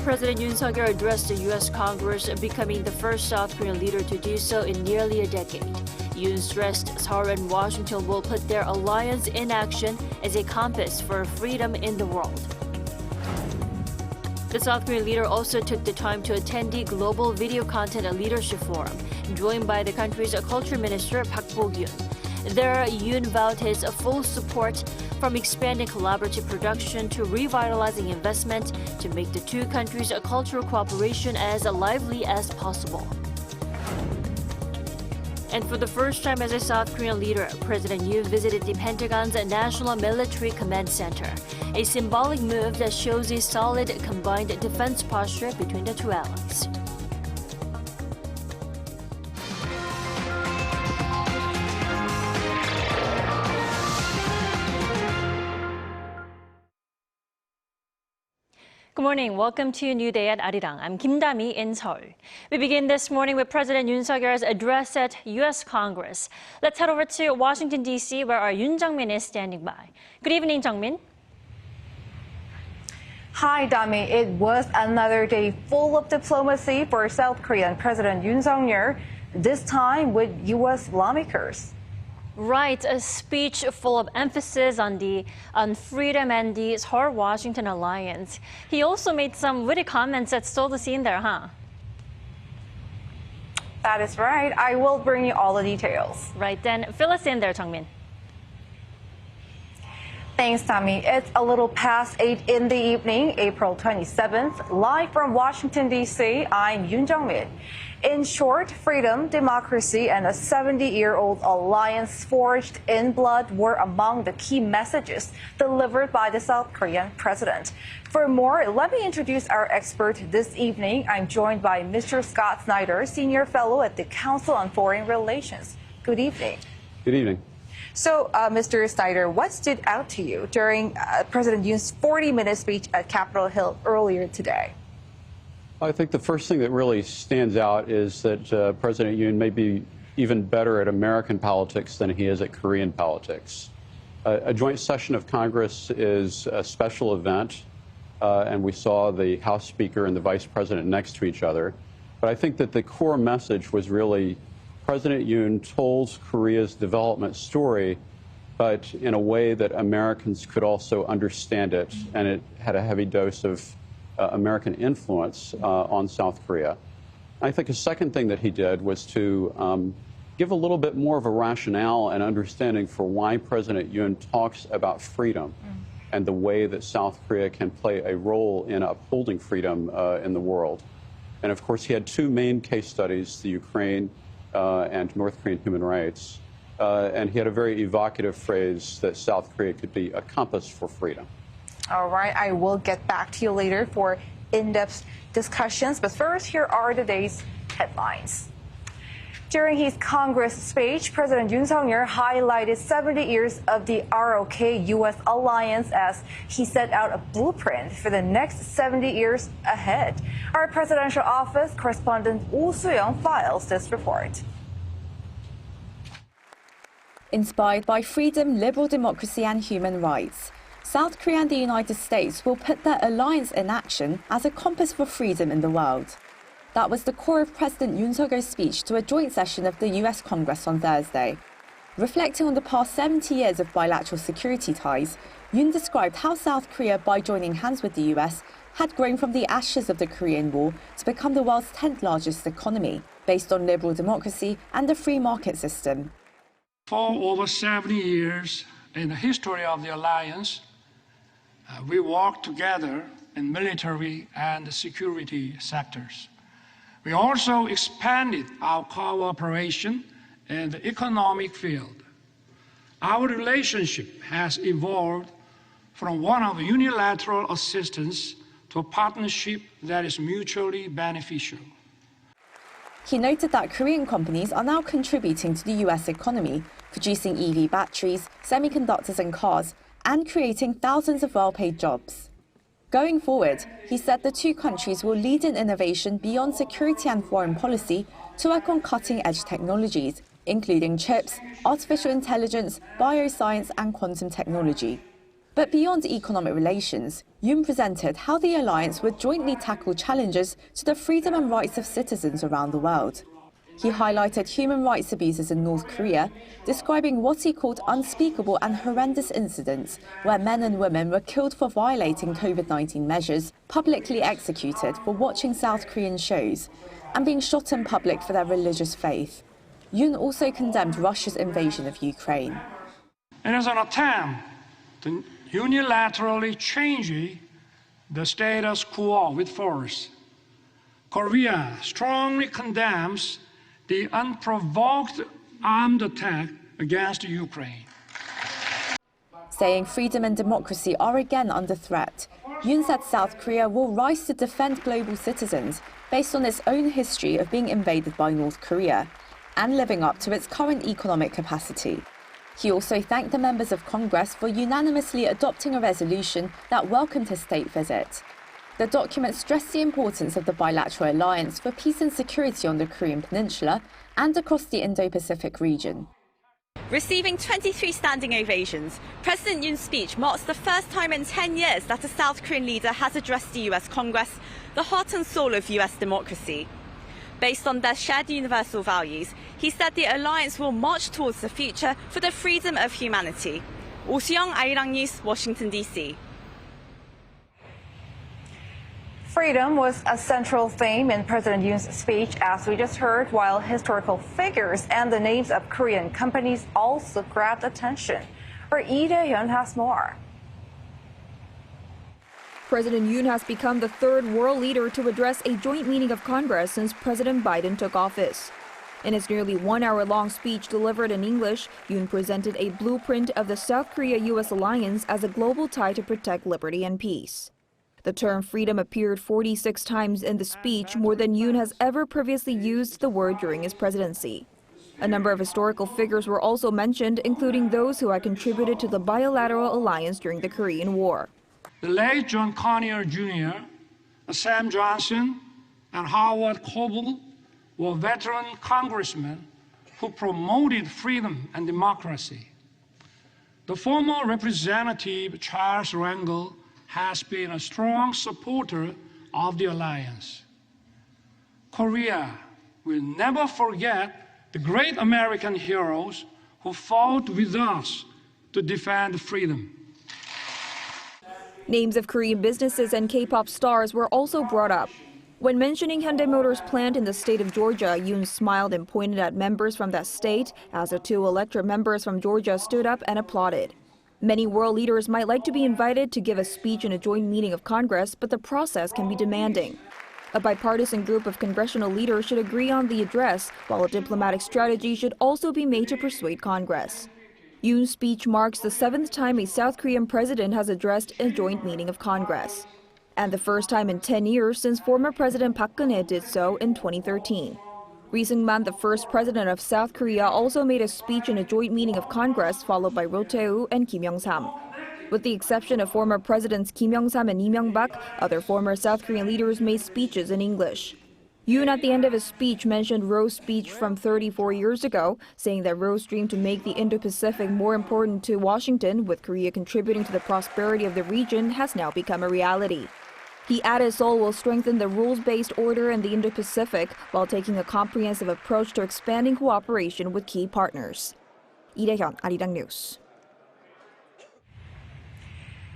President Yoon Suk Yeol addressed the U.S. Congress, becoming the first South Korean leader to do so in nearly a decade. Yoon stressed Seoul and Washington will put their alliance in action as a compass for freedom in the world. The South Korean leader also took the time to attend the Global Video Content Leadership Forum, joined by the country's Culture Minister Park Bo-gyun. There, Yoon vowed his full support from expanding collaborative production to revitalizing investment to make the two countries' cultural cooperation as lively as possible. And for the first time as a South Korean leader, President Yoon visited the Pentagon's National Military Command Center, a symbolic move that shows a solid combined defense posture between the two allies. Good morning. Welcome to New Day at Arirang. I'm Kim Da-mi in Seoul. We begin this morning with President Yoon Suk Yeol's address at U.S. Congress. Let's head over to Washington, D.C., where our Yoon Jung-min is standing by. Good evening, Jung-min. Hi, Dami. It was another day full of diplomacy for South Korean President Yoon Suk Yeol, this time with U.S. lawmakers. Right, a speech full of emphasis on freedom and the Seoul-Washington alliance. He also made some witty comments that stole the scene there, huh? That is right. I will bring you all the details. Right, then fill us in there, Jung-min. Thanks, Tommy. It's a little past 8 in the evening, April 27th. Live from Washington, D.C., I'm Yoon Jung-min. In short, freedom, democracy, and a 70-year-old alliance forged in blood were among the key messages delivered by the South Korean president. For more, let me introduce our expert this evening. I'm joined by Mr. Scott Snyder, Senior Fellow at the Council on Foreign Relations. Good evening. Good evening. So, Mr. Snyder, what stood out to you during President Yoon's 40-minute speech at Capitol Hill earlier today? I think the first thing that really stands out is that President Yoon may be even better at American politics than he is at Korean politics. A joint session of Congress is a special event, and we saw the House Speaker and the Vice President next to each other. But I think that the core message was really President Yoon told Korea's development story, but in a way that Americans could also understand it, and it had a heavy dose of American influence on South Korea. I think a second thing that he did was to give a little bit more of a rationale and understanding for why President Yoon talks about freedom and the way that South Korea can play a role in upholding freedom in the world. And of course, he had two main case studies, the Ukraine and North Korean human rights. And he had a very evocative phrase that South Korea could be a compass for freedom. All right, I will get back to you later for in-depth discussions. But first, here are the day's headlines. During his Congress speech, President Yoon Suk Yeol highlighted 70 years of the ROK-U.S. alliance as he set out a blueprint for the next 70 years ahead. Our presidential office correspondent Oh Soo-young files this report. Inspired by freedom, liberal democracy and human rights, South Korea and the United States will put their alliance in action as a compass for freedom in the world. That was the core of President Yoon Suk Yeol's speech to a joint session of the U.S. Congress on Thursday. Reflecting on the past 70 years of bilateral security ties, Yoon described how South Korea, by joining hands with the U.S., had grown from the ashes of the Korean War to become the world's 10th largest economy, based on liberal democracy and a free market system. For over 70 years in the history of the alliance, we worked together in military and security sectors. We also expanded our cooperation in the economic field. Our relationship has evolved from one of unilateral assistance to a partnership that is mutually beneficial. He noted that Korean companies are now contributing to the U.S. economy, producing EV batteries, semiconductors and cars, and creating thousands of well-paid jobs. Going forward, he said the two countries will lead in innovation beyond security and foreign policy to work on cutting-edge technologies, including chips, artificial intelligence, bioscience and quantum technology. But beyond economic relations, Yoon presented how the alliance would jointly tackle challenges to the freedom and rights of citizens around the world. He highlighted human rights abuses in North Korea, describing what he called unspeakable and horrendous incidents where men and women were killed for violating COVID-19 measures, publicly executed for watching South Korean shows, and being shot in public for their religious faith. Yoon also condemned Russia's invasion of Ukraine. It is an attempt to unilaterally change the status quo with force. Korea strongly condemns the unprovoked armed attack against Ukraine. Saying freedom and democracy are again under threat, Yoon said South Korea will rise to defend global citizens based on its own history of being invaded by North Korea and living up to its current economic capacity. He also thanked the members of Congress for unanimously adopting a resolution that welcomed his state visit. The document stressed the importance of the bilateral alliance for peace and security on the Korean Peninsula and across the Indo-Pacific region. Receiving 23 standing ovations, President Yoon's speech marks the first time in 10 years that a South Korean leader has addressed the US Congress, the heart and soul of US democracy. Based on their shared universal values, he said the alliance will march towards the future for the freedom of humanity. Oh Soo-young, Arirang News, Washington, D.C. Freedom was a central theme in President Yoon's speech, as we just heard, while historical figures and the names of Korean companies also grabbed attention. Our Lee Dae-hyun has more. President Yoon has become the third world leader to address a joint meeting of Congress since President Biden took office. In his nearly one-hour-long speech delivered in English, Yoon presented a blueprint of the South Korea-US alliance as a global tie to protect liberty and peace. The term freedom appeared 46 times in the speech, more than Yoon has ever previously used the word during his presidency. A number of historical figures were also mentioned, including those who had contributed to the bilateral alliance during the Korean War. The late John Conyers Jr., Sam Johnson, and Howard Coble were veteran congressmen who promoted freedom and democracy. The former Representative Charles Rangel has been a strong supporter of the alliance. Korea will never forget the great American heroes who fought with us to defend freedom. Names of Korean businesses and K-pop stars were also brought up. When mentioning Hyundai Motors' plant in the state of Georgia, Yoon smiled and pointed at members from that state as the two elected members from Georgia stood up and applauded. Many world leaders might like to be invited to give a speech in a joint meeting of Congress, but the process can be demanding. A bipartisan group of congressional leaders should agree on the address, while a diplomatic strategy should also be made to persuade Congress. Yoon's speech marks the 7th time a South Korean president has addressed a joint meeting of Congress, and the first time in 10 years since former President Park Geun-hye did so in 2013. Ri Seung-man, the first president of South Korea, also made a speech in a joint meeting of Congress, followed by Roh Tae-woo and Kim Young-sam. With the exception of former presidents Kim Young-sam and Lee Myung-bak, other former South Korean leaders made speeches in English. Yoon, at the end of his speech, mentioned Roh's speech from 34 years ago, saying that Roh's dream to make the Indo-Pacific more important to Washington, with Korea contributing to the prosperity of the region, has now become a reality. He added Seoul will strengthen the rules-based order in the Indo-Pacific while taking a comprehensive approach to expanding cooperation with key partners. Lee Dae-hyun, Arirang News.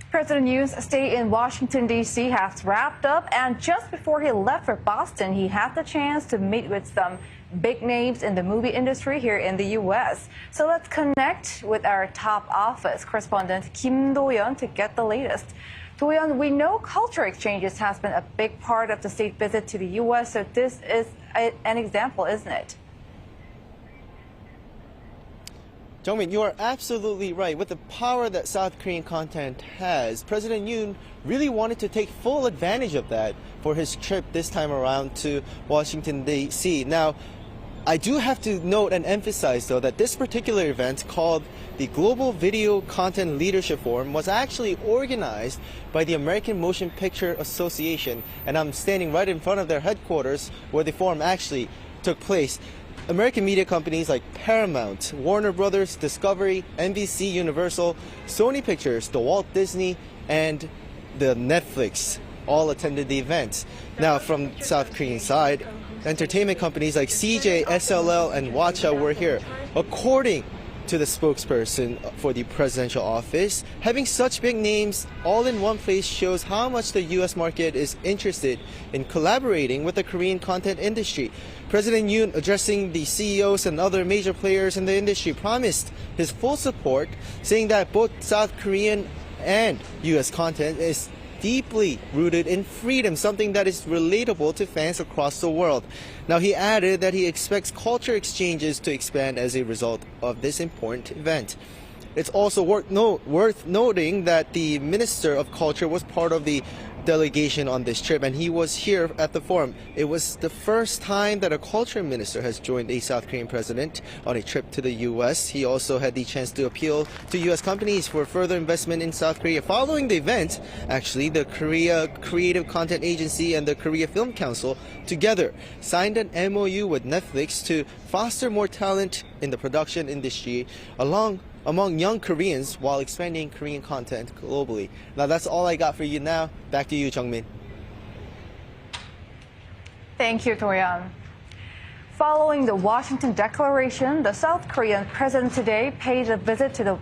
President Yoon's stay in Washington, D.C. has wrapped up, and just before he left for Boston, he had the chance to meet with some big names in the movie industry here in the U.S. So let's connect with our top office correspondent Kim Do-yeon to get the latest. Do-yeon, we know culture exchanges has been a big part of the state visit to the U.S., so this is an example, isn't it? Jongmin, you are absolutely right. With the power that South Korean content has, President Yoon really wanted to take full advantage of that for his trip this time around to Washington, D.C. Now, I do have to note and emphasize, though, that this particular event, called the Global Video Content Leadership Forum, was actually organized by the American Motion Picture Association, and I'm standing right in front of their headquarters where the forum actually took place. American media companies like Paramount, Warner Brothers, Discovery, NBC Universal, Sony Pictures, the Walt Disney, and the Netflix all attended the event. Now, from South Korean side, entertainment companies like CJ, SLL, and Watcha were here. According to the spokesperson for the presidential office, having such big names all in one place shows how much the U.S. market is interested in collaborating with the Korean content industry. President Yoon, addressing the CEOs and other major players in the industry, promised his full support, saying that both South Korean and U.S. content is deeply rooted in freedom, something that is relatable to fans across the world. Now, he added that he expects culture exchanges to expand as a result of this important event. It's also worth noting that the Minister of Culture was part of the delegation on this trip, and he was here at the forum. It was the first time that a culture minister has joined a South Korean president on a trip to the U.S. He also had the chance to appeal to U.S. companies for further investment in South Korea. Following the event, actually, the Korea Creative Content Agency and the Korea Film Council together signed an MOU with Netflix to foster more talent in the production industry among young Koreans while expanding Korean content globally. Now, that's all I got for you now. Back to you, Jungmin. Thank you, Toyan. Following the Washington Declaration, the South Korean president today paid a visit to the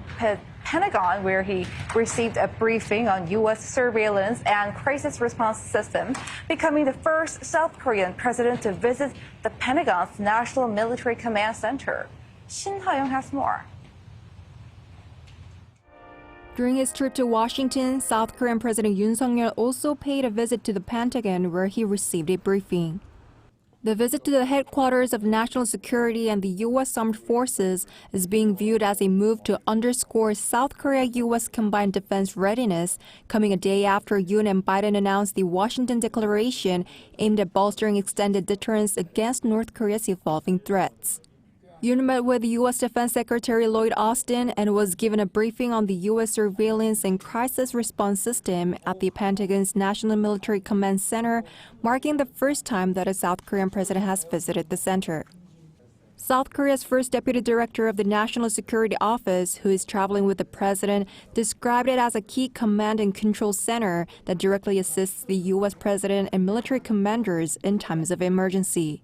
Pentagon, where he received a briefing on U.S. surveillance and crisis response system, becoming the first South Korean president to visit the Pentagon's National Military Command Center. Shin Ha-young has more. During his trip to Washington, South Korean President Yoon Suk Yeol also paid a visit to the Pentagon, where he received a briefing. The visit to the headquarters of national security and the U.S. Armed Forces is being viewed as a move to underscore South Korea-U.S. combined defense readiness, coming a day after Yoon and Biden announced the Washington Declaration aimed at bolstering extended deterrence against North Korea's evolving threats. Yoon met with U.S. Defense Secretary Lloyd Austin and was given a briefing on the U.S. surveillance and crisis response system at the Pentagon's National Military Command Center, marking the first time that a South Korean president has visited the center. South Korea's first deputy director of the National Security Office, who is traveling with the president, described it as a key command and control center that directly assists the U.S. president and military commanders in times of emergency.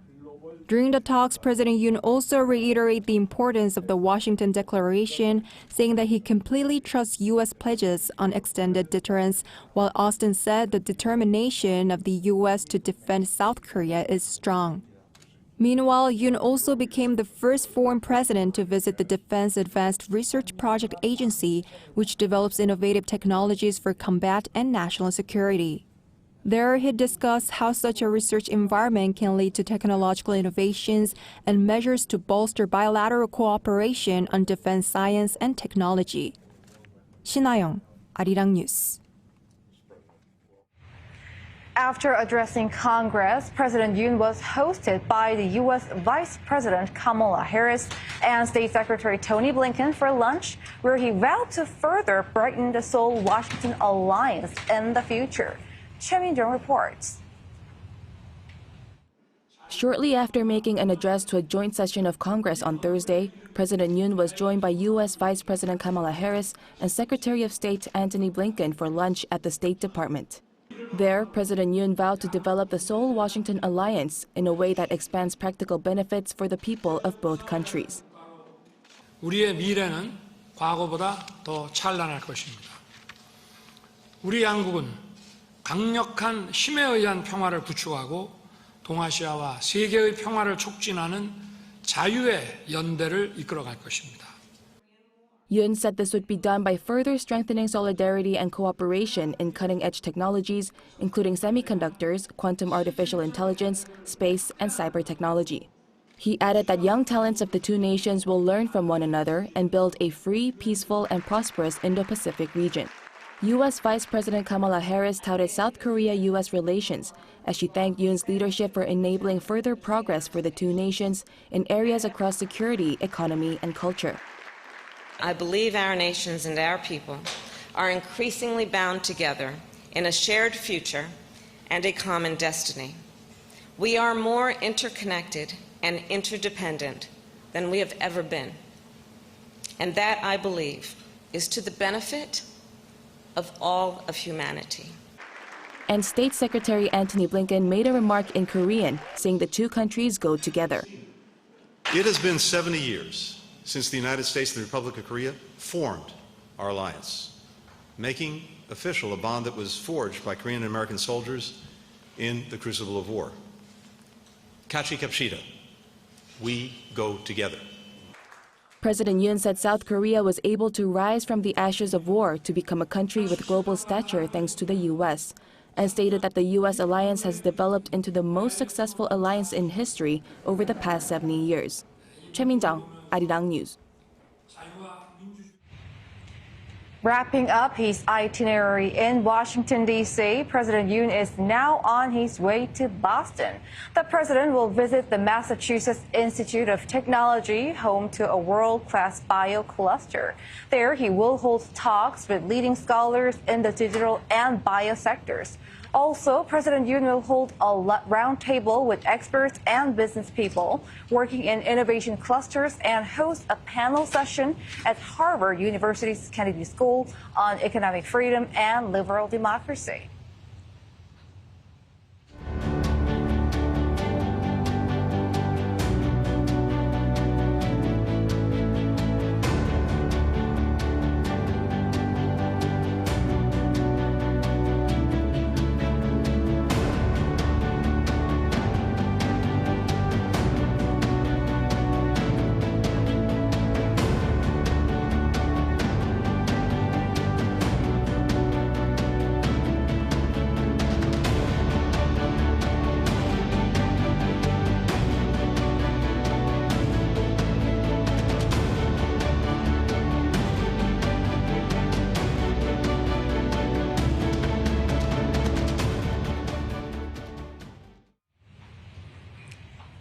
During the talks, President Yoon also reiterated the importance of the Washington Declaration, saying that he completely trusts U.S. pledges on extended deterrence, while Austin said the determination of the U.S. to defend South Korea is strong. Meanwhile, Yoon also became the first foreign president to visit the Defense Advanced Research Project Agency, which develops innovative technologies for combat and national security. There, he discussed how such a research environment can lead to technological innovations and measures to bolster bilateral cooperation on defense science and technology. Shin Ha-young, Arirang News. After addressing Congress, President Yoon was hosted by the U.S. Vice President Kamala Harris and State Secretary Tony Blinken for lunch, where he vowed to further brighten the Seoul-Washington alliance in the future. Choi Min-jung reports. Shortly after making an address to a joint session of Congress on Thursday, President Yoon was joined by U.S. Vice President Kamala Harris and Secretary of State Antony Blinken for lunch at the State Department. There, President Yoon vowed to develop the Seoul-Washington alliance in a way that expands practical benefits for the people of both countries. 우리의 미래는 과거보다 더 찬란할 것입니다. 우리 양국은 강력한 힘에 의한 평화를 구축하고 동아시아와 세계의 평화를 촉진하는 자유의 연대를 이끌어갈 것입니다. Yoon said this would be done by further strengthening solidarity and cooperation in cutting-edge technologies, including semiconductors, quantum artificial intelligence, space, and cyber technology. He added that young talents of the two nations will learn from one another and build a free, peaceful, and prosperous Indo-Pacific region. U.S. Vice President Kamala Harris touted South Korea-U.S. relations as she thanked Yoon's leadership for enabling further progress for the two nations in areas across security, economy, and culture. I believe our nations and our people are increasingly bound together in a shared future and a common destiny. We are more interconnected and interdependent than we have ever been. And that, I believe, is to the benefit of all of humanity. And State Secretary Antony Blinken made a remark in Korean, saying the two countries go together. It has been 70 years since the United States and the Republic of Korea formed our alliance, making official a bond that was forged by Korean and American soldiers in the crucible of war. Kachi kapshita, we go together. President Yoon said South Korea was able to rise from the ashes of war to become a country with global stature thanks to the U.S., and stated that the U.S. alliance has developed into the most successful alliance in history over the past 70 years. Choi Min-jung, Arirang News. Wrapping up his itinerary in Washington, D.C., President Yoon is now on his way to Boston. The president will visit the Massachusetts Institute of Technology, home to a world-class bio cluster. There, he will hold talks with leading scholars in the digital and bio sectors. Also, President Yoon will hold a roundtable with experts and business people working in innovation clusters and host a panel session at Harvard University's Kennedy School on economic freedom and liberal democracy.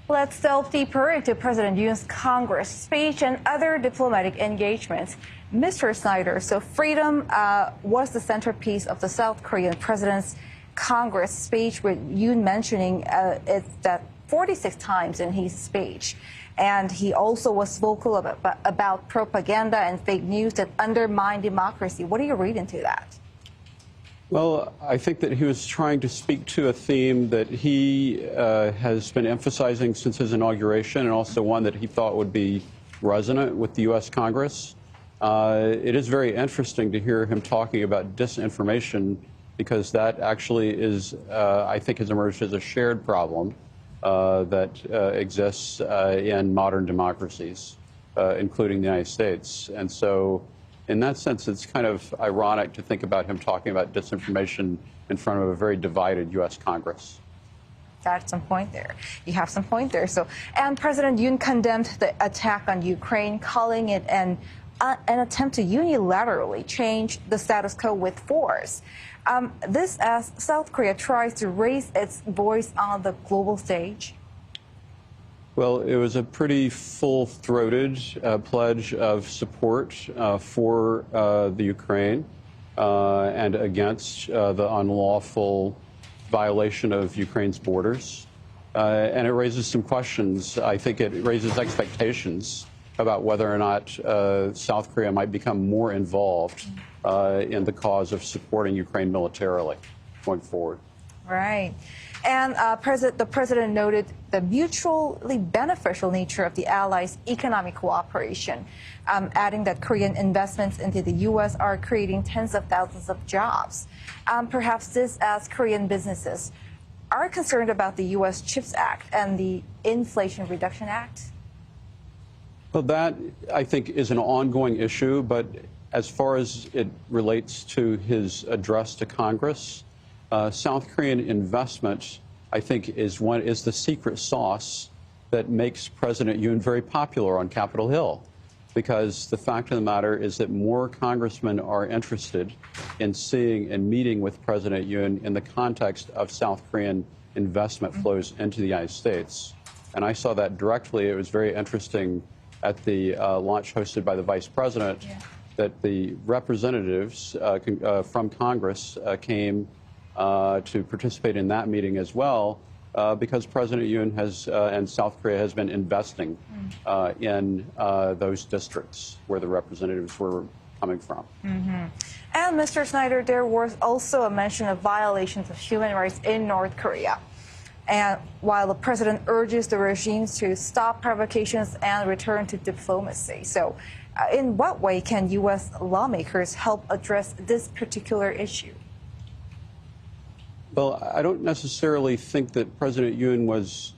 Let's delve deeper into President Yoon's Congress speech and other diplomatic engagements. Mr. Snyder, so freedom was the centerpiece of the South Korean president's Congress speech, with Yoon mentioning it that 46 times in his speech. And he also was vocal about propaganda and fake news that undermine democracy. What do you read into that? Well, I think that he was trying to speak to a theme that he has been emphasizing since his inauguration, and also one that he thought would be resonant with the U.S. Congress. It is very interesting to hear him talking about disinformation, because that actually is, I think, has emerged as a shared problem that exists in modern democracies, including the United States. And so, in that sense, it's kind of ironic to think about him talking about disinformation in front of a very divided U.S. Congress. That's some point there. You have some point there. So, and President Yoon condemned the attack on Ukraine, calling it an attempt to unilaterally change the status quo with force. This as South Korea tries to raise its voice on the global stage. Well, it was a pretty full-throated pledge of support for the Ukraine and against the unlawful violation of Ukraine's borders. And it raises some questions. I think it raises expectations about whether or not South Korea might become more involved in the cause of supporting Ukraine militarily going forward. Right. And the president noted the mutually beneficial nature of the allies' economic cooperation, adding that Korean investments into the U.S. are creating tens of thousands of jobs. Perhaps this as Korean businesses are concerned about the U.S. CHIPS Act and the Inflation Reduction Act. Well, that, I think, is an ongoing issue. But as far as it relates to his address to Congress, South Korean investment, I think, is the secret sauce that makes President Yoon very popular on Capitol Hill. because the fact of the matter is that more congressmen are interested in seeing and meeting with President Yoon in the context of South Korean investment flows into the United States. And I saw that directly. It was very interesting at the launch hosted by the Vice President that the representatives from Congress came to participate in that meeting as well, because President Yoon has and South Korea has been investing in those districts where the representatives were coming from. And Mr. Snyder, there was also a mention of violations of human rights in North Korea. And while the president urges the regimes to stop provocations and return to diplomacy. So in what way can U.S. lawmakers help address this particular issue? Well, I don't necessarily think that President Yoon was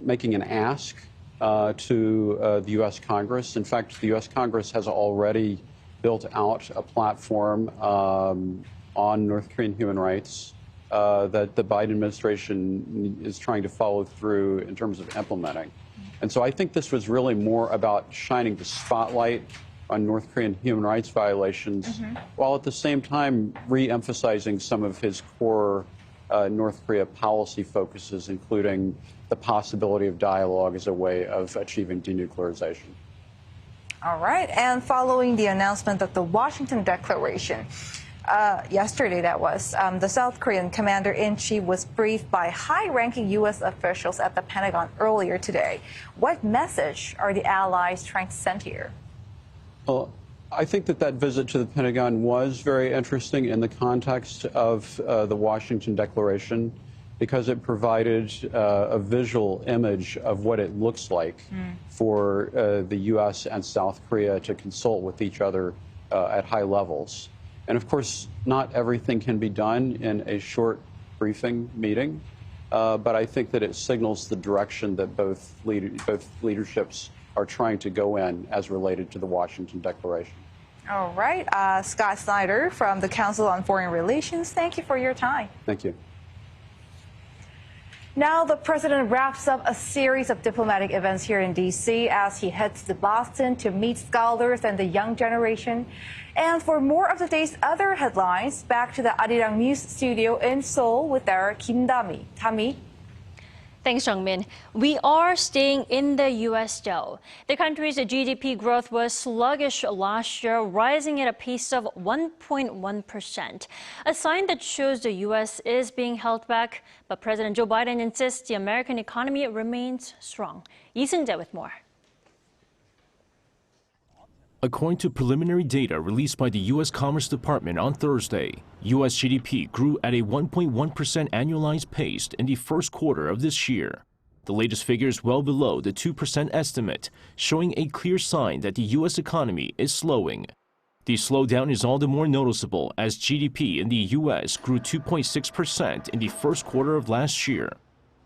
making an ask to the U.S. Congress. In fact, the U.S. Congress has already built out a platform on North Korean human rights that the Biden administration is trying to follow through in terms of implementing. And so I think this was really more about shining the spotlight on North Korean human rights violations, while at the same time re-emphasizing some of his core North Korea policy focuses, including the possibility of dialogue as a way of achieving denuclearization. All right. And following the announcement of the Washington Declaration, yesterday that was, the South Korean commander-in-chief was briefed by high-ranking U.S. officials at the Pentagon earlier today. What message are the allies trying to send here? Well, I think that visit to the Pentagon was very interesting in the context of the Washington Declaration, because it provided a visual image of what it looks like for the U.S. and South Korea to consult with each other at high levels. And of course, not everything can be done in a short briefing meeting, but I think that it signals the direction that both leaderships are trying to go in as related to the Washington Declaration. All right. Scott Snyder from the Council on Foreign Relations, thank you for your time. Thank you. Now the president wraps up a series of diplomatic events here in D.C. as he heads to Boston to meet scholars and the young generation. And for more of the day's other headlines, back to the Arirang News studio in Seoul with our Kim Dami. Tami. Thanks, Jungmin. We are staying in the U.S. though. The country's GDP growth was sluggish last year, rising at a pace of 1.1%. A sign that shows the U.S. is being held back, but President Joe Biden insists the American economy remains strong. Lee Seung-jae with more. According to preliminary data released by the U.S. Commerce Department on Thursday, U.S. GDP grew at a 1.1% annualized pace in the first quarter of this year. The latest figure is well below the 2% estimate, showing a clear sign that the U.S. economy is slowing. The slowdown is all the more noticeable as GDP in the U.S. grew 2.6% in the first quarter of last year.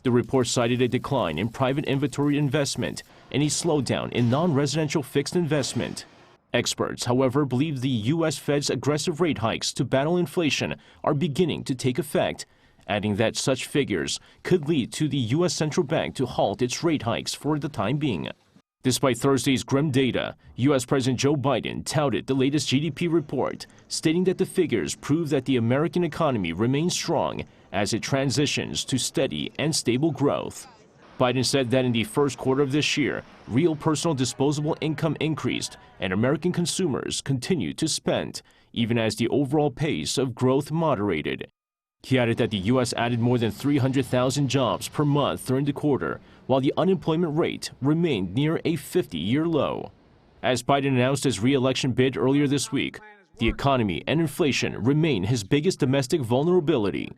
The report cited a decline in private inventory investment and a slowdown in non-residential fixed investment. Experts, however, believe the U.S. Fed's aggressive rate hikes to battle inflation are beginning to take effect, adding that such figures could lead to the U.S. Central Bank to halt its rate hikes for the time being. Despite Thursday's grim data, U.S. President Joe Biden touted the latest GDP report, stating that the figures prove that the American economy remains strong as it transitions to steady and stable growth. Biden said that in the first quarter of this year, real personal disposable income increased and American consumers continued to spend, even as the overall pace of growth moderated. He added that the U.S. added more than 300,000 jobs per month during the quarter, while the unemployment rate remained near a 50-year low. As Biden announced his re-election bid earlier this week, the economy and inflation remain his biggest domestic vulnerability.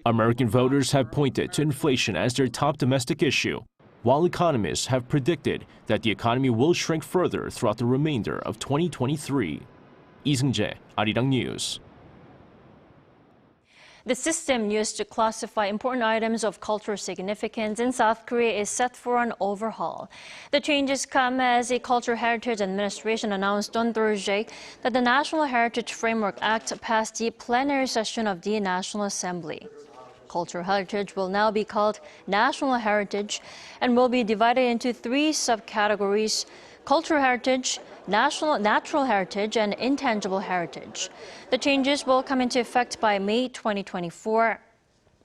American voters have pointed to inflation as their top domestic issue, while economists have predicted that the economy will shrink further throughout the remainder of 2023. Lee Seung-jae, Arirang News. The system used to classify important items of cultural significance in South Korea is set for an overhaul. The changes come as the Cultural Heritage Administration announced on Thursday that the National Heritage Framework Act passed the plenary session of the National Assembly. Cultural heritage will now be called national heritage and will be divided into 3 subcategories: cultural heritage, natural heritage, and intangible heritage. The changes will come into effect by May 2024.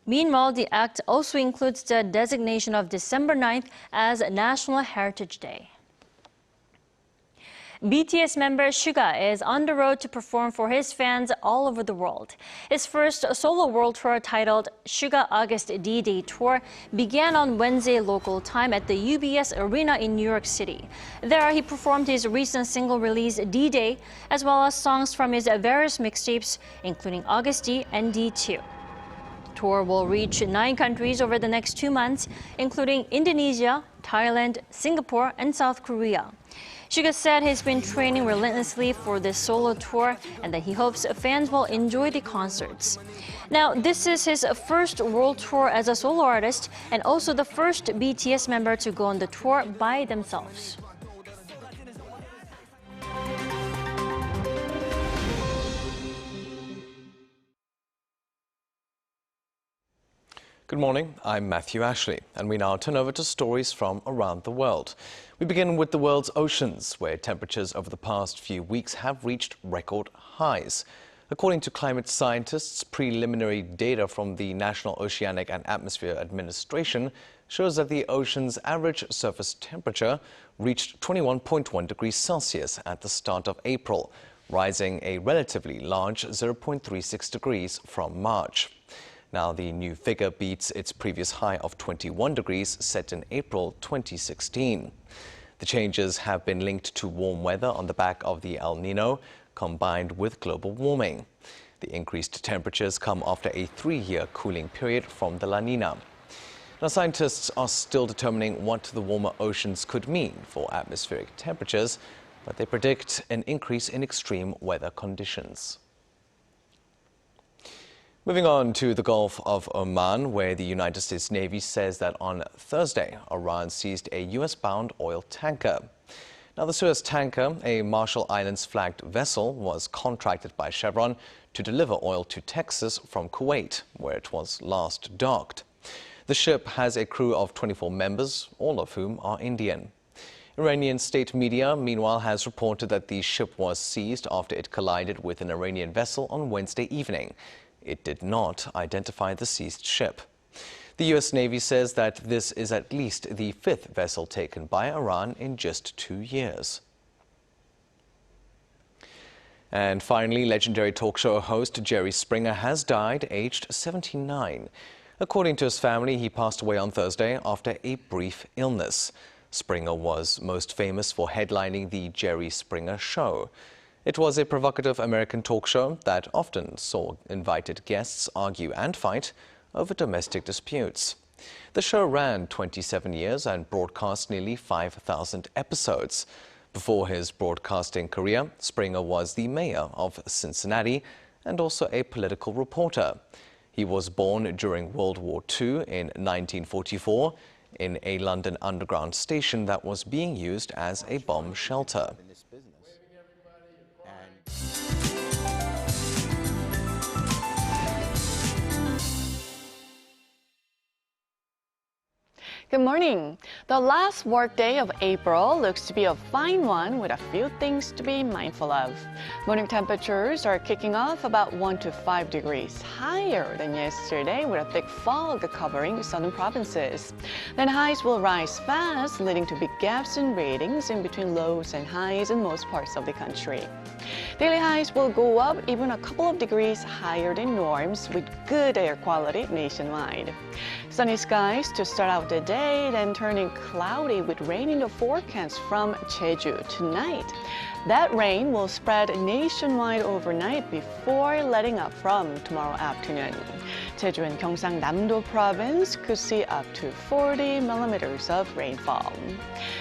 Meanwhile, the act also includes the designation of December 9th as National Heritage Day. BTS member Suga is on the road to perform for his fans all over the world. His first solo world tour, titled Suga August D-Day Tour, began on Wednesday local time at the UBS Arena in New York City. There, he performed his recent single release D-Day, as well as songs from his various mixtapes, including August D and D2. Tour will reach 9 countries over the next 2 months, including Indonesia, Thailand, Singapore, and South Korea. Suga said he's been training relentlessly for this solo tour and that he hopes fans will enjoy the concerts. Now, this is his first world tour as a solo artist and also the first BTS member to go on the tour by themselves. Good morning, I'm Matthew Ashley, and we now turn over to stories from around the world. We begin with the world's oceans, where temperatures over the past few weeks have reached record highs. According to climate scientists, preliminary data from the National Oceanic and Atmosphere Administration shows that the ocean's average surface temperature reached 21.1 degrees Celsius at the start of April, rising a relatively large 0.36 degrees from March. Now, the new figure beats its previous high of 21 degrees set in April 2016. The changes have been linked to warm weather on the back of the El Nino, combined with global warming. The increased temperatures come after a 3-year cooling period from the La Nina. Now, scientists are still determining what the warmer oceans could mean for atmospheric temperatures, but they predict an increase in extreme weather conditions. Moving on to the Gulf of Oman, where the United States Navy says that on Thursday, Iran seized a U.S.-bound oil tanker. Now, the Suez tanker, a Marshall Islands-flagged vessel, was contracted by Chevron to deliver oil to Texas from Kuwait, where it was last docked. The ship has a crew of 24 members, all of whom are Indian. Iranian state media, meanwhile, has reported that the ship was seized after it collided with an Iranian vessel on Wednesday evening. It did not identify the seized ship. The U.S. Navy says that this is at least the 5th vessel taken by Iran in just 2 years. And finally, legendary talk show host Jerry Springer has died, aged 79. According to his family, he passed away on Thursday after a brief illness. Springer was most famous for headlining the Jerry Springer Show. It was a provocative American talk show that often saw invited guests argue and fight over domestic disputes. The show ran 27 years and broadcast nearly 5,000 episodes. Before his broadcasting career, Springer was the mayor of Cincinnati and also a political reporter. He was born during World War II in 1944 in a London Underground station that was being used as a bomb shelter. Good morning. The last workday of April looks to be a fine one with a few things to be mindful of. Morning temperatures are kicking off about 1 to 5 degrees higher than yesterday with a thick fog covering southern provinces. Then highs will rise fast, leading to big gaps in ratings in between lows and highs in most parts of the country. Daily highs will go up even a couple of degrees higher than norms with good air quality nationwide. Sunny skies to start out the day, then turning cloudy with rain in the forecast from Jeju tonight. That rain will spread nationwide overnight before letting up from tomorrow afternoon. Jeju and Gyeongsang-Namdo province could see up to 40 millimeters of rainfall.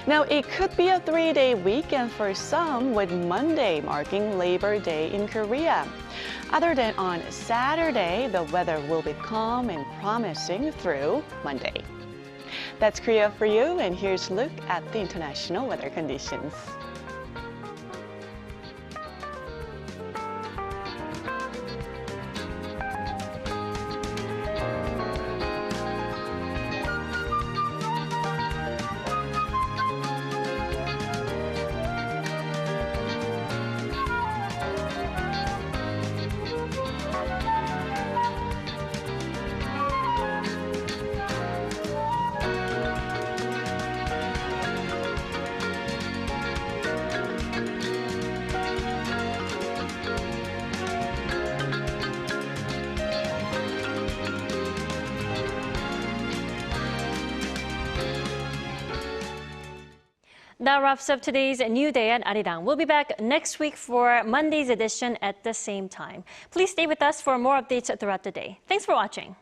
Now, it could be a 3-day weekend for some, with Monday marking Labor Day in Korea. Other than on Saturday, the weather will be calm and promising through Monday. That's Korea for you, and here's a look at the international weather conditions. That wraps up today's New Day at Arirang. We'll be back next week for Monday's edition at the same time. Please stay with us for more updates throughout the day. Thanks for watching.